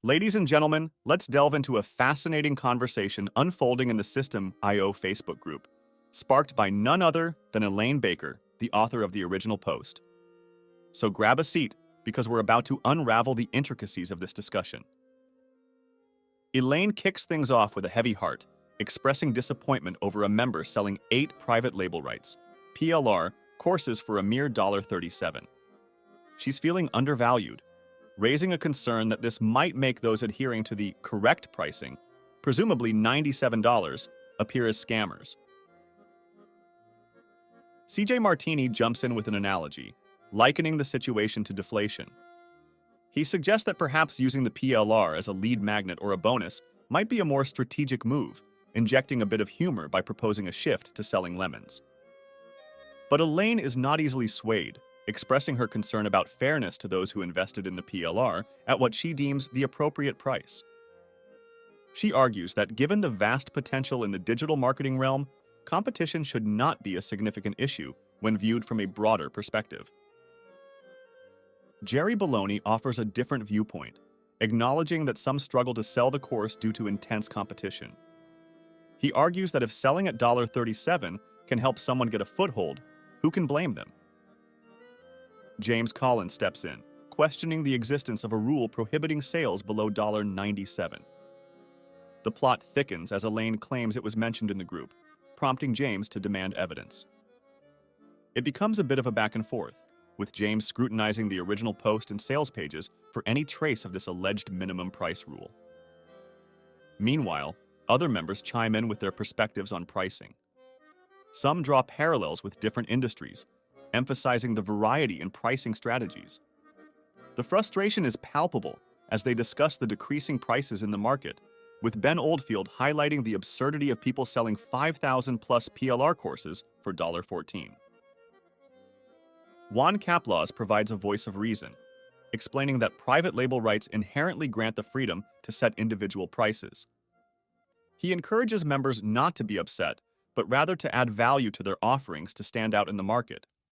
Ladies and gentlemen, let's delve into a fascinating conversation unfolding in the SystemeIO Facebook group, sparked by none other than Elaine Baker, the author of the original post. So grab a seat, because we're about to unravel the intricacies of this discussion. Elaine kicks things off with a heavy heart, expressing disappointment over a member selling 8 private label rights, PLR, courses for a mere $37. She's feeling undervalued, raising a concern that this might make those adhering to the correct pricing, presumably $97, appear as scammers. CJ Martini jumps in with an analogy, likening the situation to deflation. He suggests that perhaps using the PLR as a lead magnet or a bonus might be a more strategic move, injecting a bit of humor by proposing a shift to selling lemons. But Elaine is not easily swayed, expressing her concern about fairness to those who invested in the PLR at what she deems the appropriate price. She argues that given the vast potential in the digital marketing realm, competition should not be a significant issue when viewed from a broader perspective. Jerry Baloney offers a different viewpoint, acknowledging that some struggle to sell the course due to intense competition. He argues that if selling at $37 can help someone get a foothold, who can blame them? James Collins steps in, questioning the existence of a rule prohibiting sales below $97. The plot thickens as Elaine claims it was mentioned in the group, prompting James to demand evidence. It becomes a bit of a back and forth, with James scrutinizing the original post and sales pages for any trace of this alleged minimum price rule. Meanwhile, other members chime in with their perspectives on pricing. Some draw parallels with different industries, emphasizing the variety in pricing strategies. The frustration is palpable as they discuss the decreasing prices in the market, with Ben Oldfield highlighting the absurdity of people selling 5,000-plus PLR courses for $14. Juan Kaplaus provides a voice of reason, explaining that private label rights inherently grant the freedom to set individual prices. He encourages members not to be upset, but rather to add value to their offerings to stand out in the market.